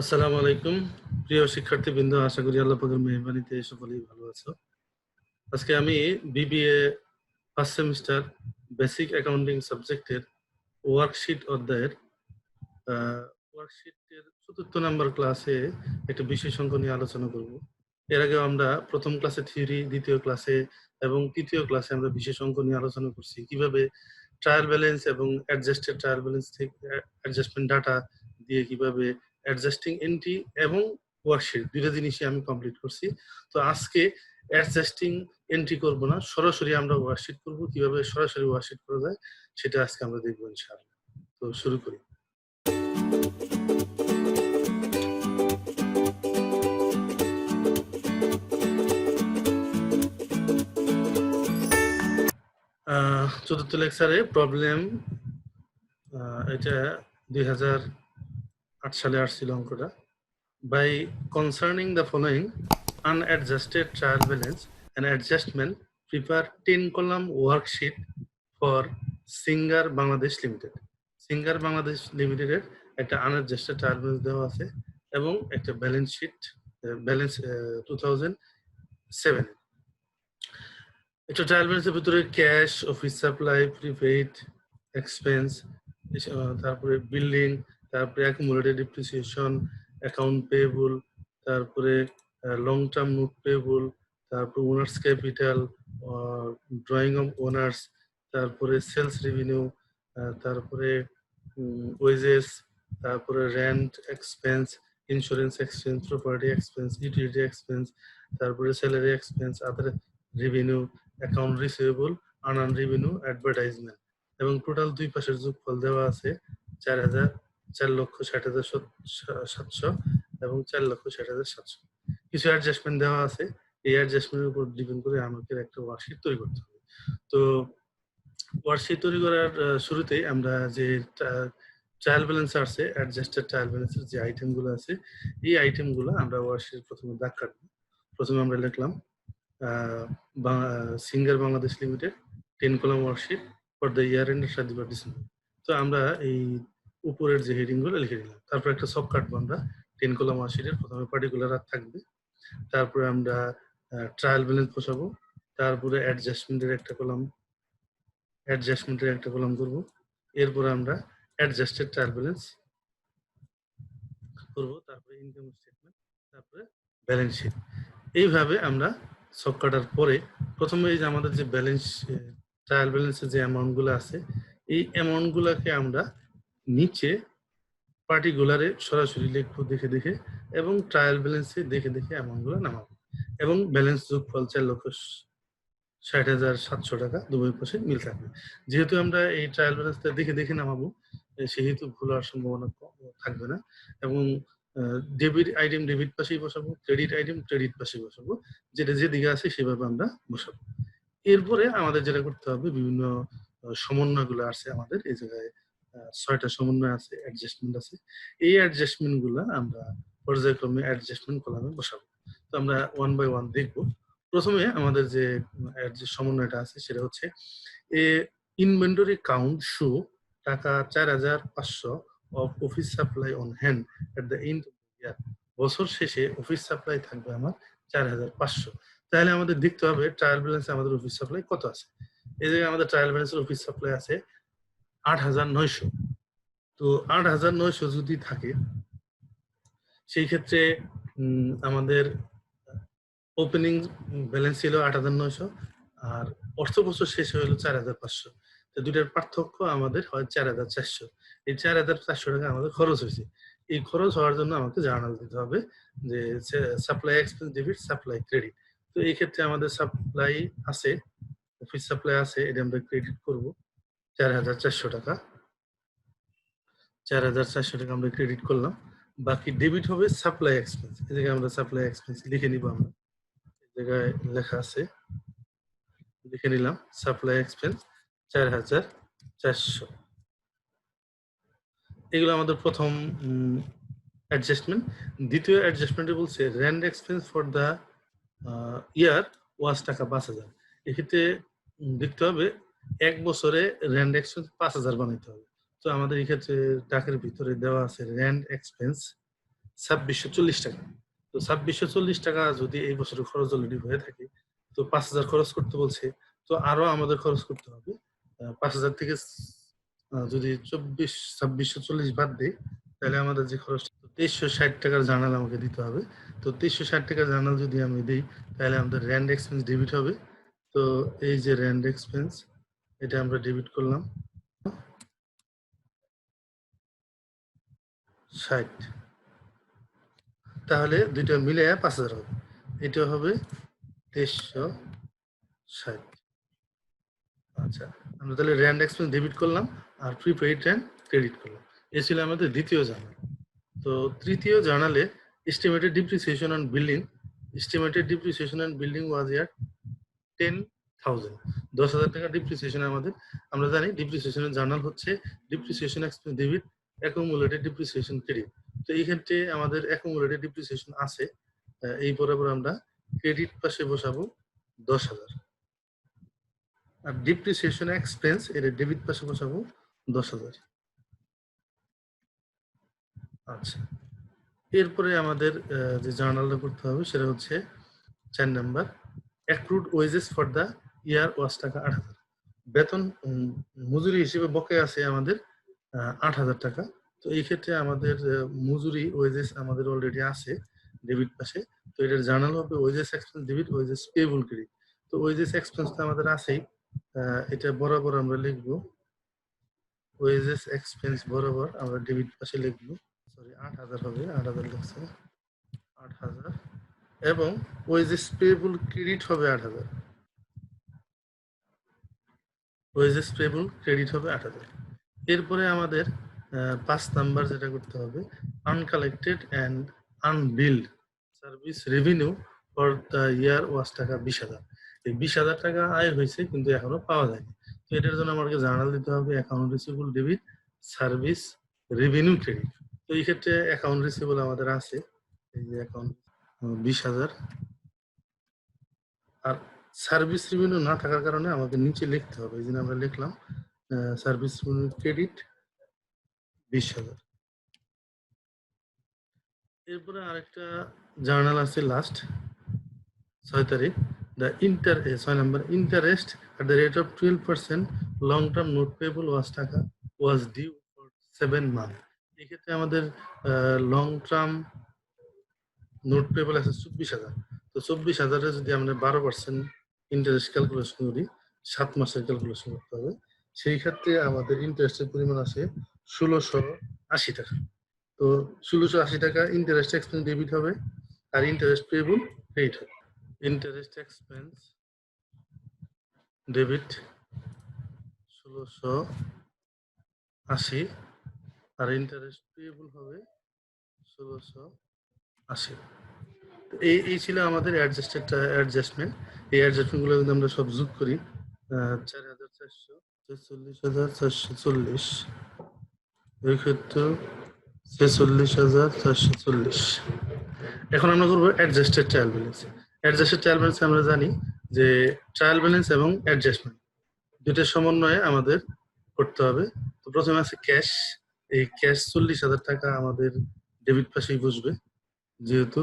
আসসালামু আলাইকুম প্রিয় শিক্ষার্থীবৃন্দ, আশা করি আল্লাহ পাকের মেহেরবানিতে সকলেই ভালো আছো। আজকে আমি BBA first semester basic accounting সাবজেক্টের ওয়ার্কশিট অধ্যায়ের ওয়ার্কশিটের ৪র্থ নাম্বার ক্লাসে একটা বিষয় সংখ্যা নিয়ে আলোচনা করব। এর আগে আমরা প্রথম ক্লাসে থিওরি, দ্বিতীয় ক্লাসে এবং তৃতীয় ক্লাসে আমরা বিশেষ অঙ্ক নিয়ে আলোচনা করছি, কিভাবে ট্রায়াল ব্যালেন্স এবং অ্যাডজাস্টেড ট্রায়াল ব্যালেন্স থেকে অ্যাডজাস্টমেন্ট ডাটা দিয়ে কিভাবে অ্যাডজাস্টিং এন্ট্রি এবং ওয়ার্কশিট দুইটা জিনিসই আমি কমপ্লিট করছি। তো আজকে অ্যাডজাস্টিং এন্ট্রি করব না, সরাসরি আমরা ওয়ার্কশিট করব। কিভাবে সরাসরি ওয়ার্কশিট করা যায় সেটা আজকে আমরা দেখবো ইনশাআল্লাহ। তো শুরু করি। চতুর্থ লেকচারে প্রবলেম, এটা 2008 সালে আসছিল অঙ্কটা। By concerning the following unadjusted trial balance and adjustment, prepare 10 column worksheet for singer Bangladesh limited. Singer Bangladesh লিমিটেডের একটা আনঅ্যাডজাস্টেড ট্রায়াল ব্যালেন্স দেওয়া আছে এবং একটা ব্যালেন্স শিট, ব্যালেন্স 2007। একটা ট্রায়াল ব্যালেন্সের ভিতরে cash, office supply, prepaid expense, তারপরে বিল্ডিং, তারপরে অ্যাকুমুলেটেড ডিপ্রিসিয়েশন, অ্যাকাউন্ট পেয়েবল, তারপরে লং টার্ম নোট পেয়েবল, তারপরে owner's capital, drawing of owners, তারপরে সেলস রেভিনিউ, তারপরে ওয়েজেস, তারপরে rent expense, insurance expense, property expense, utility expense, তারপরে salary expense, other revenue, account receivable, unearn revenue, advertisement. এবং total দুই পাশের যোগফল দেওয়া আছে 4,60,700 এবং 4,60,700। কিছু অ্যাডজাস্টমেন্ট দেওয়া আছে, এই অ্যাডজাস্টমেন্টের উপর ডিপেন্ড করে আমাকে একটা ওয়ার্কশিট তৈরি করতে হবে। তো ওয়ার্কশিট তৈরি করার শুরুতেই আমরা যে ট্রায়াল ব্যালেন্স আছে, অ্যাডজাস্টেড ট্রায়াল ব্যালেন্সের যে আইটেমগুলো আছে, এই আইটেমগুলো আমরা ওয়ার্কশিট প্রথমে দাগ কাটবো। প্রথমে আমরা লিখলাম Singer Bangladesh limited 10 column worksheet for the year end 31 December. তো আমরা এই উপরের যে হেডিং গুলো লিখে দিলাম, তারপর একটা সব কাটবো আমরা 10 কলাম ওয়ার্কশিটের। প্রথমে পার্টিকুলার থাকবে, তারপরে আমরা ট্রায়াল ব্যালেন্স বসাবো, তারপরে অ্যাডজাস্টমেন্টের একটা কলাম করবো, এরপরে আমরা অ্যাডজাস্টেড ট্রায়াল ব্যালেন্স করবো, তারপরে ইনকাম স্টেটমেন্ট, তারপরে ব্যালেন্স শিট। এইভাবে আমরা সব কাটার পরে প্রথমে এই যে আমাদের যে ব্যালেন্স, ট্রায়াল ব্যালেন্সের যে অ্যামাউন্ট গুলো আছে, এই অ্যামাউন্ট গুলাকে আমরা নিচে পার্টিকুলারে সরাসরি লিখবো দেখে দেখে, এবং ট্রায়াল ব্যালেন্সে দেখে দেখে অ্যামাউন্ট গুলো নামাবো, এবং ব্যালেন্স যোগফল 4,60,700 টাকা দুই পাশে মিল থাকবে। যেহেতু আমরা এই ট্রায়াল ব্যালেন্সটা দেখে দেখে নামাবো, সেহেতু ভুল হওয়ার সম্ভাবনা থাকবে না। এবং ডেবিট আইটেম ডেবিট পাশেই বসাবো, ক্রেডিট আইটেম ক্রেডিট পাশেই বসাবো, যেটা যেদিকে আছে সেভাবে আমরা বসাবো। এরপরে আমাদের যেটা করতে হবে, বিভিন্ন সমন্বয়গুলো আছে আমাদের এই জায়গায়, 6টা সমন্বয় আছে, অ্যাডজাস্টমেন্ট আছে। এই অ্যাডজাস্টমেন্ট গুলা আমরা পর্যায়ক্রমে অ্যাডজাস্টমেন্ট কলামে বসাবো। তো আমরা ওয়ান বাই ওয়ান দেখবো। প্রথমে আমাদের যে সমন্বয়টা আছে সেটা হচ্ছে ইনভেন্টরি কাউন্ট শো টাকা 4,500 of office supply on hand at the end of the year. বছর শেষে অফিস সাপ্লাই থাকবে আমার 4,500। তাহলে আমাদের দেখতে হবে ট্রায়াল ব্যালেন্সে আমাদের অফিস সাপ্লাই কত আছে। এই জায়গায় আমাদের ট্রায়াল ব্যালেন্সের অফিস সাপ্লাই আছে 8,900। তো 8,900 যদি থাকে, সেই ক্ষেত্রে আমাদের ওপেনিং ব্যালেন্স ছিল 8,900 আর অর্থ বছর শেষ হলো 4,500। তো দুইটার পার্থক্য আমাদের হয় 4,400। এই 4,400 টাকা আমাদের খরচ হয়েছে। এই খরচ হওয়ার জন্য আমাকে জার্নাল দিতে হবে যে supply expense debit, supply credit. তো এই ক্ষেত্রে আমাদের সাপ্লাই আছে, অফিস সাপ্লাই আছে, এটা আমরা ক্রেডিট করব 4,400 টাকা। 4,400 টাকা আমরা ক্রেডিট করলাম। বাকি ডেবিট হবে সাপ্লাই এক্সপেন্স। এই জায়গায় আমরা সাপ্লাই এক্সপেন্স লিখে নিব। আমরা এই জায়গায় লেখা আছে, লিখে নিলাম সাপ্লাই এক্সপেন্স 4,400। এগুলো আমাদের প্রথম অ্যাডজাস্টমেন্ট। দ্বিতীয় অ্যাডজাস্টমেন্টে বলছে rent expense for the year was টাকা 5,000। এক্ষেত্রে দেখতে হবে এক বছরে রেন্ট এক্সপেন্স 5,000 বানাইতে হবে। তো আমাদের এই ক্ষেত্রে টাকার ভিতরে দেওয়া আছে রেন্ট এক্সপেন্স 2640 টাকা। তো 2640 টাকা যদি এই বছরে খরচ অলরেডি হয়ে থাকে, তো 5000 খরচ করতে বলছে, তো আরো আমাদের খরচ করতে হবে 5000 থেকে যদি 2640 বাদ দেই, তাহলে আমাদের যে খরচ 2360 টাকার জার্নাল আমাকে দিতে হবে। তো 2360 টাকার জার্নাল যদি আমি দিই, তাহলে আমাদের র্যান্ড এক্সপেন্স ডেবিট হবে। তো এই যে র্যান্ড এক্সপেন্স, এটা আমরা ডেবিট করলাম 60, তাহলে দুইটা মিলে 5000 হবে। এটা হবে 2360। আচ্ছা, আমরা তাহলে র্যান্ড এক্সপেন্স ডেবিট করলাম আর প্রিপেইড র্যান্ড ক্রেডিট করলাম। এ ছিল আমাদের দ্বিতীয় জার্নাল। তো তৃতীয় জার্নালে estimated depreciation on building, estimated depreciation on building was year 10,000, 10,000 টাকা ডিপ্রিসিয়েশন আমাদের। আমরা জানি ডিপ্রিসিয়েশনের জার্নাল হচ্ছে depreciation expense debit, accumulated depreciation credit. তো এই ক্ষেত্রে আমাদের অ্যাকুমুলেটেড ডিপ্রিসিয়েশন আছে, এই বরাবর আমরা ক্রেডিট পাশে বসাবো 10,000, আর ডিপ্রিসিয়েশন এক্সপেন্স এর ডেবিট পাশে বসাবো 10,000। আচ্ছা, এরপরে আমাদের যে জার্নালটা করতে হবে সেটা হচ্ছে 4 number, accrued wages for the year was টাকা 8,000। বেতন মজুরি হিসেবে বকেয়া আছে আমাদের 8,000 টাকা। তো এই ক্ষেত্রে আমাদের মজুরি ওয়েজেস আমাদের অলরেডি আছে ডেবিট পাশে। তো এটার জার্নাল হবে wages expense debit, wages payable credit. তো ওয়েজেস এক্সপেন্স তো আমাদের আছেই, এটা বরাবর আমরা লিখবো ওয়েজেস এক্সপেন্স বরাবর আমরা ডেবিট পাশে লিখবো। সরি, 8,000 হবে, 8,000 লিখছে, 8,000, এবং ওয়েজেস পেয়েবল ক্রেডিট হবে 8,000, ওয়েজেস পেয়েবল ক্রেডিট হবে 8,000। এরপরে আমাদের 5 নাম্বার যেটা করতে হবে, uncollected and unbilled service revenue for the year was টাকা 20,000। এই 20,000 টাকা আয় হয়েছে কিন্তু এখনো পাওয়া যায়নি। তো এটার জন্য আমাকে জার্নাল দিতে হবে account receivable debit, service revenue credit. তো এই ক্ষেত্রে অ্যাকাউন্ট রিসিভেবল আমাদের আছে, এই যে অ্যাকাউন্ট 20,000, আর সার্ভিস রেভিনিউ না থাকার কারণে আমাদের নিচে লিখতে হবে, এই জন্য আমরা লিখলাম সার্ভিস রেভিনিউ ক্রেডিট 20,000। এরপরে আরেকটা জার্নাল আছে লাস্ট 6 তারিখ, the 6 number, interest at the rate of 12% long term note payable was টাকা ওয়াজ ডিউ ফর 7 মান্থ। এক্ষেত্রে আমাদের লং টার্ম নোট পেয়েবল আছে 24,000। তো 24,000 যদি আমরা 12% ইন্টারেস্ট ক্যালকুলেশন করি, 7 মাসের ক্যালকুলেশন করতে হবে, সেই ক্ষেত্রে আমাদের ইন্টারেস্টের পরিমাণ আছে 1,680 টাকা। তো 1,680 টাকা ইন্টারেস্ট এক্সপেন্স ডেবিট হবে, আর ইন্টারেস্ট পেয়েবল ক্রেডিট হবে। ইন্টারেস্ট এক্সপেন্স ডেবিট 1,680, আর ইন্টারেস্ট পেয়েবল হবে 1,680। এই ছিল আমাদের অ্যাডজাস্টমেন্ট। এই অ্যাডজাস্টমেন্টগুলো যদি আমরা সব যোগ করি, 4,400, 46,440, এই ক্ষেত্রে 46,440। এখন আমরা করবো adjusted trial balance. Adjusted trial balance আমরা জানি যে ট্রায়াল ব্যালেন্স এবং অ্যাডজাস্টমেন্ট দুইটার সমন্বয়ে আমাদের করতে হবে। তো প্রথমে আছে ক্যাশ, এই ক্যাশ 40,000 টাকা আমাদের ডেবিট পাশেই বসবে, যেহেতু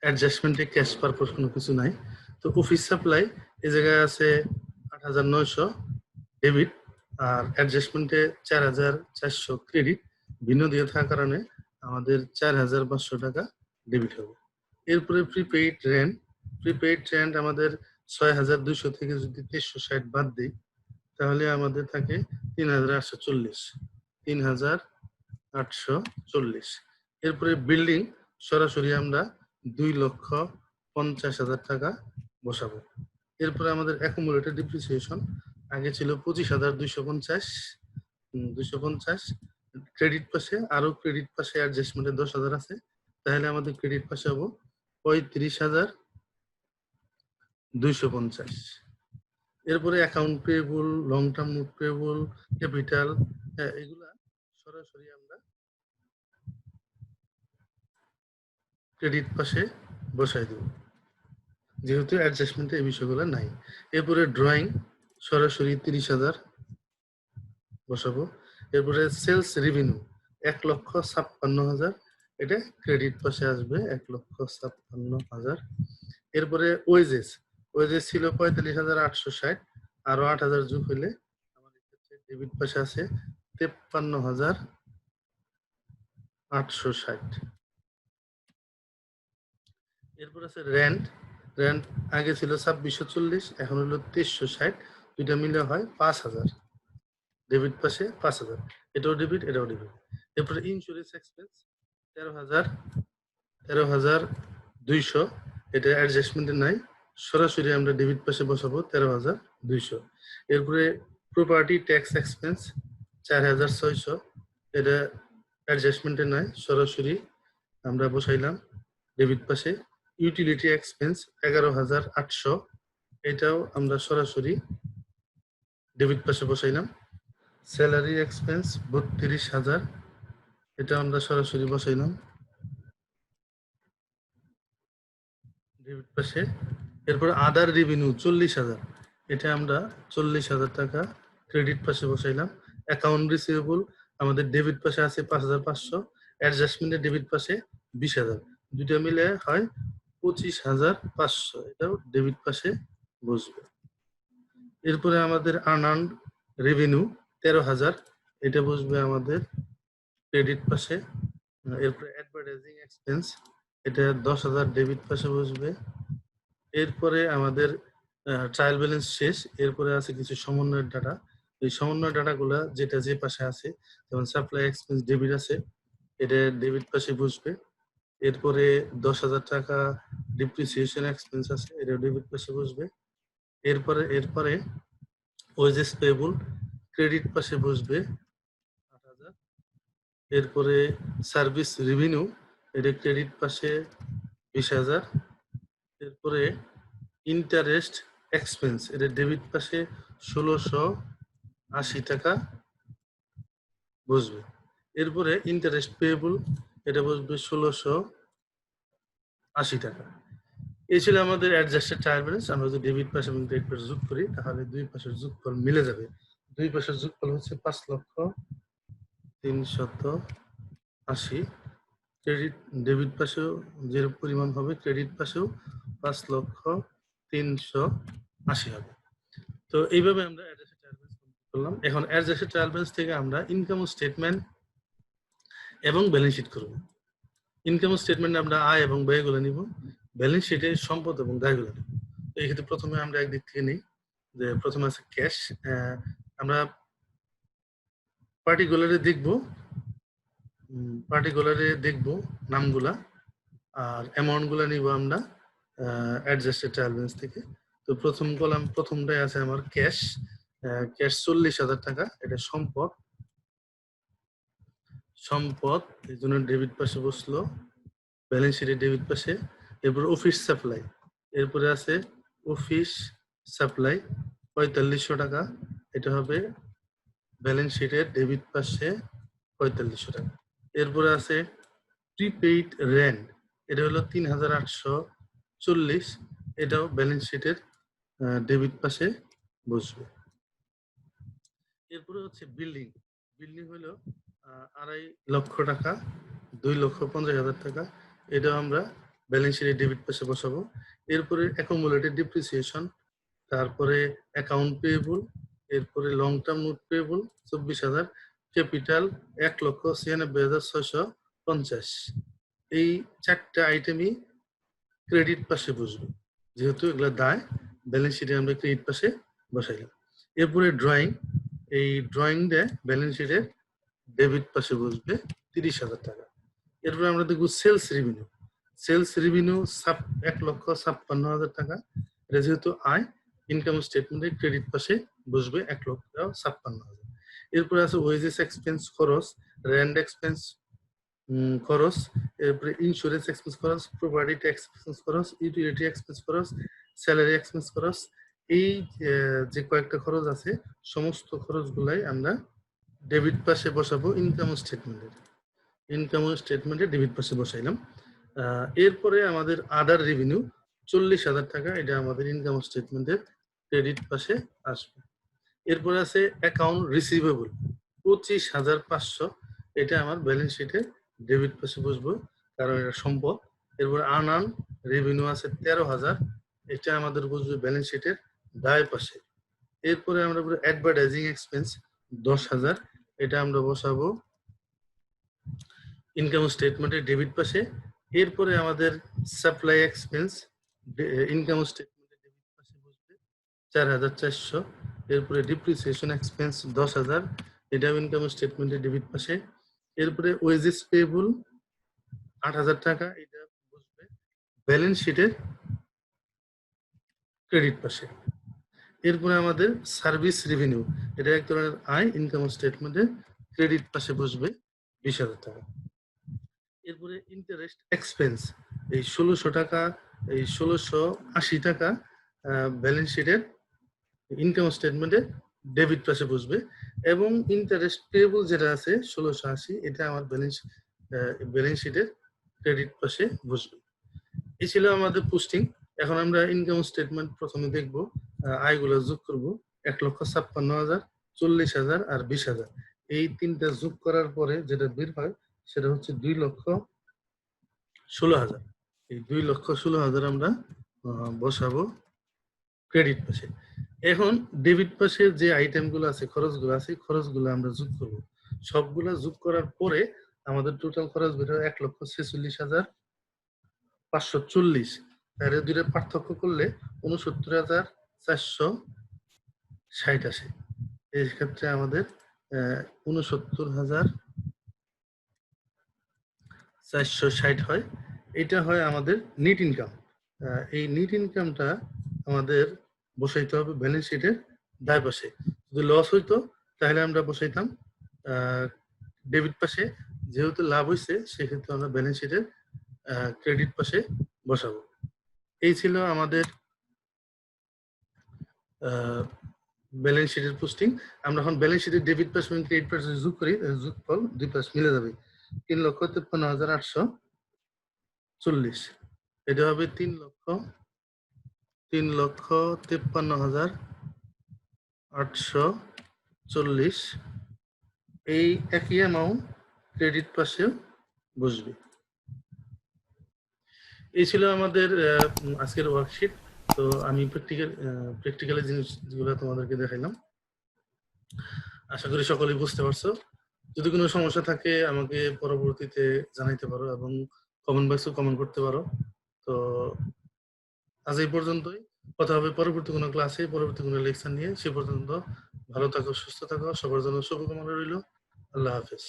অ্যাডজাস্টমেন্টে ক্যাশ পারপোজ কোনো কিছু নাই। তো অফিস সাপ্লাই এই জায়গায় আছে 8,900 ডেবিট, আর অ্যাডজাস্টমেন্টে 4,400 ক্রেডিট। ভিন্ন দিয়ে থাকার কারণে আমাদের 4,500 টাকা ডেবিট হবে। এরপরে প্রিপেইড রেন্ট, প্রিপেইড রেন্ট আমাদের 6,200 থেকে যদি 360 বাদ দিই, তাহলে আমাদের থাকে 3,840, 3,840। এরপরে বিল্ডিং সরাসরি আমরা 2,50,000 টাকা বসাবো। এরপরে আমাদের অ্যাকুমুলেটেড ডিপ্রিসিয়েশন আগে ছিল 25,250, 250 ক্রেডিট পাশে, আরো ক্রেডিট পাশে অ্যাডজাস্টমেন্টে 10,000 আছে, তাহলে আমাদের ক্রেডিট পাশে হবো 35,250। এরপরে account payable, long term note payable, capital, এগুলা সরাসরি আমরা ক্রেডিট পাশে বসাই দেব, যেহেতু অ্যাডজাস্টমেন্টে এই বিষয়গুলো নাই। এরপরে ড্রয়িং সরাসরি 30,000 বসাবো। এরপরে সেলস রেভিনিউ, 1,56,000 এটা ক্রেডিট পাশে আসবে 1,56,000। এরপরে ওয়েজেস ছিল 45,860, আরো 8,000 যোগ হইলে আমাদের ক্ষেত্রে ডেবিট পাশে আছে 53,860। এরপর আছে রেন্ট আগে ছিল 2640, এখন হলো 2360, দুইটা মিলে হয় 5,000। ডেবিট পাশে 5,000, এটাও ডেবিট এটাও ডেবিট। এরপরে ইন্স্যুরেন্স এক্সপেন্স 13,200, এটা অ্যাডজাস্টমেন্টে নাই, সরাসরি আমরা ডেবিট পাশে বসাবো 13,200। এরপরে প্রপার্টি ট্যাক্স এক্সপেন্স 4,600, এটা অ্যাডজাস্টমেন্টে নাই, সরাসরি আমরা বসাইলাম ডেবিট পাশে। ইউটিলিটি এক্সপেন্স 11,800, এটাও আমরা সরাসরি ডেবিট পাশে বসাইলাম। স্যালারি এক্সপেন্স 32,000, এটা আমরা সরাসরি বসাইলাম ডেবিট পাশে। এরপর আদার রেভিনিউ 40,000, এটা আমরা 40,000 টাকা ক্রেডিট পাশে বসাইলাম। অ্যাকাউন্ট রিসিভেবল আমাদের ডেবিট পাশে আছে 5,500, অ্যাডজাস্টমেন্টের ডেবিট পাশে 20,000, দুইটা মিলে হয় 25,500, এটাও ডেবিট পাশে বসবে। এরপরে আমাদের আনআর্নড রেভিনিউ 13,000, এটা বসবে আমাদের ক্রেডিট পাশে। এরপরে অ্যাডভার্টাইজিং এক্সপেন্স, এটা 10,000 ডেবিট পাশে বসবে। এরপরে আমাদের ট্রায়াল ব্যালেন্স শেষ, এরপরে আছে কিছু সমন্বয়ের ডাটা। এই সমন্বয় ডাটাগুলা যেটা যে পাশে আছে, যেমন সাপ্লাই এক্সপেন্স ডেবিট আছে, এটা ডেবিট পাশে বসবে। এরপরে 10,000 টাকা ডিপ্রিসিয়েশন এক্সপেন্স আছে, এটা ডেবিট পাশে বসবে। এরপরে ওয়েজেস পেয়েবল ক্রেডিট পাশে বসবে 8,000। এরপরে সার্ভিস রেভিনিউ, এটা ক্রেডিট পাশে 20,000। এরপরে ইন্টারেস্ট এক্সপেন্স, এটা ডেবিট পাশে 1,680 টাকা বসবে। এরপরে ইন্টারেস্ট পেয়েবল, এটা বসবে 1,680 টাকা। এই ছিল আমাদের অ্যাডজাস্টেড ট্রায়াল ব্যালেন্স। আমরা যদি ডেবিট পাশে এবং ক্রেডিট পাশে যোগ করি, তাহলে দুই পাশের যোগফল মিলে যাবে। দুই পাশের যোগফল হচ্ছে 5,380। ক্রেডিট ডেবিট পাশেও যে পরিমাণ হবে, ক্রেডিট পাশেও 5,380 হবে। তো এইভাবে আমরা অ্যাডজাস্টেড ট্রায়াল ব্যালেন্স করলাম। এখন অ্যাডজাস্টেড ট্রায়াল ব্যালেন্স থেকে আমরা ইনকাম স্টেটমেন্ট এবং ব্যালেন্স শিট করব। ইনকাম স্টেটমেন্টে আমরা আয় এবং ব্যয়গুলো নিব, ব্যালেন্স শিটে সম্পদ এবং দায়গুলো নিব। তো এই ক্ষেত্রে প্রথমে আমরা একদিক থেকে নিই, যে প্রথমে আছে ক্যাশ। আমরা পার্টিকুলারে দেখব নামগুলা, আর অ্যামাউন্টগুলো নিব আমরা অ্যাডজাস্টেড ট্রায়াল ব্যালেন্স থেকে। তো প্রথমটাই আছে আমার ক্যাশ 40,000 টাকা, এটা সম্পদ, এই জন্য ডেবিট পাশে বসলো, ব্যালেন্স শিটের ডেবিট পাশে। এরপর অফিস সাপ্লাই, এরপরে আছে অফিস সাপ্লাই 4500 টাকা, এটা হবে ব্যালেন্স শিটের ডেবিট পাশে 4500 টাকা। এরপরে আছে প্রিপেইড রেন্ট, এটা হলো 3,840, এটাও ব্যালেন্স শিটের ডেবিট পাশে বসবে। এরপরে হচ্ছে বিল্ডিং হলো 2.5 লক্ষ টাকা, 2,50,000 টাকা, এটাও আমরা ব্যালেন্স শিটের ডেবিট পাশে বসাবো। এরপরে অ্যাকুমুলেটেড ডিপ্রিসিয়েশন, তারপরে অ্যাকাউন্ট পেয়েবল, এরপরে long term note payable 24,000, capital 1,96,650। এই চারটা আইটেমই ক্রেডিট পাশে বসবে, যেহেতু এগুলো দায়, ব্যালেন্স শিটে আমরা ক্রেডিট পাশে বসাইলাম। এরপরে ড্রয়িং, এই ড্রয়িং দিয়ে ব্যালেন্স শিটের ডেবিট পাশে বসবে 30,000 টাকা। এরপরে আমরা দেখব সেলস রেভিনিউ 1,56,000 টাকা, এটা যেহেতু আয়, ইনকাম স্টেটমেন্টের ক্রেডিট পাশে বসবে 1,56,000। এরপরে আছে ওয়েজেস এক্সপেন্স খরচ, রেন্ট এক্সপেন্স খরচ, এরপরে ইন্স্যুরেন্স এক্সপেন্স খরচ, প্রপার্টি ট্যাক্স এক্সপেন্স খরচ, ইউটিলিটি এক্সপেন্স খরচ, স্যালারি এক্সপেন্স খরচ। এই যে কয়েকটা খরচ আছে, সমস্ত খরচগুলাই আমরা ডেবিট পাশে বসাবো ইনকাম স্টেটমেন্টের ডেবিট পাশে বসাইলাম। এরপরে আমাদের আদার রেভিনিউ 40,000 টাকা, এটা আমাদের ইনকাম স্টেটমেন্টের ক্রেডিট পাশে আসবে। এরপরে আছে অ্যাকাউন্ট রিসিভেবল 25,500, এটা আমার ব্যালেন্স শিটের ডেবিট পাশে বসবো, কারণ এটা সম্পদ। এরপরে আনান রেভিনিউ আছে 13,000, এটা আমাদের বসবে ব্যালেন্স শিটের দায় পাশে। এরপরে আমরা অ্যাডভার্টাইজিং এক্সপেন্স 10,000, এটা আমরা বসাবো ইনকাম স্টেটমেন্টের ডেবিট পাশে। এরপরে আমাদের সাপ্লাই এক্সপেন্স ইনকাম স্টেটমেন্টের ডেবিট পাশে বসবে 4,400। এরপরে ডিপ্রিসিয়েশন এক্সপেন্স 10,000, এটাও ইনকাম স্টেটমেন্টের ডেবিট পাশে। এরপরে ওয়েজেস পেয়েবল 8,000 টাকা, এটা বসবে ব্যালেন্স শিটের ক্রেডিট পাশে। এরপরে আমাদের সার্ভিস রেভিনিউ, এটা এক ধরনের আয়, ইনকাম স্টেটমেন্টের ক্রেডিট পাশে বসবে 20,000 টাকা। এরপরে ইন্টারেস্ট এক্সপেন্স এই 1,600 টাকা, এই 1,680 টাকা ব্যালেন্স শিটের ইনকাম স্টেটমেন্টে ডেবিট পাশে বসবে। এবং ইন্টারেস্ট পেয়েবল যেটা আছে 1,680, এটা আমার ব্যালেন্স শিটের ক্রেডিট পাশে বসবে। এই ছিল আমাদের পোস্টিং। এখন আমরা ইনকাম স্টেটমেন্ট প্রথমে দেখব, আয়গুলো যোগ করব। 1,56,000, 40,000 আর 20,000, এই তিনটা যোগ করার পরে যেটা বের হয় সেটা হচ্ছে 2,16,000। এই 2,16,000 আমরা বসাবো ক্রেডিট পাশে। এখন ডেবিট পাশে যে আইটেমগুলো আছে, খরচগুলো আছে, খরচগুলো আমরা যোগ করব। সবগুলো যোগ করার পরে আমাদের টোটাল খরচ বের হয় 1,46,540। এর দুইটা পার্থক্য করলে 69,460 আসে। এই ক্ষেত্রে আমাদের 69,460 হয়। এটা হয় আমাদের নিট ইনকাম। এই নিট ইনকামটা আমাদের বসাইতে হবে ব্যালেন্স শিটের দায় পাশে। যদি লস হইতো তাহলে আমরা বসাইতাম ডেবিট পাশে। যেহেতু লাভ হয়েছে সেক্ষেত্রে আমরা ব্যালেন্স শিটের ক্রেডিট পাশে বসাবো। এই ছিল আমাদের ব্যালেন্স শিটের পোস্টিং। আমরা এখন ব্যালেন্স শিটের ডেবিট পাশ এবং ক্রেডিট পাশ যোগ করি, যোগফল দুই পাশ মিলে যাবে 3,53,840। এটা হবে 3,53,840। এই একই অ্যামাউন্ট ক্রেডিট পাশেও বসবে। এই ছিল আমাদের আজকের ওয়ার্কশিট। তো আমি প্র্যাকটিক্যালি জিনিসগুলো তোমাদেরকে দেখাইলাম। আশা করি সকলেই বুঝতে পারছো। যদি কোনো সমস্যা থাকে আমাকে পরবর্তীতে জানাইতে পারো এবং কমেন্ট বক্সে কমেন্ট করতে পারো। তো আজ এই পর্যন্তই। কথা হবে পরবর্তী কোনো ক্লাসে, পরবর্তী কোনো লেকচার নিয়ে। সে পর্যন্ত ভালো থাকো, সুস্থ থাকো, সবার জন্য শুভকামনা রইল। আল্লাহ হাফেজ।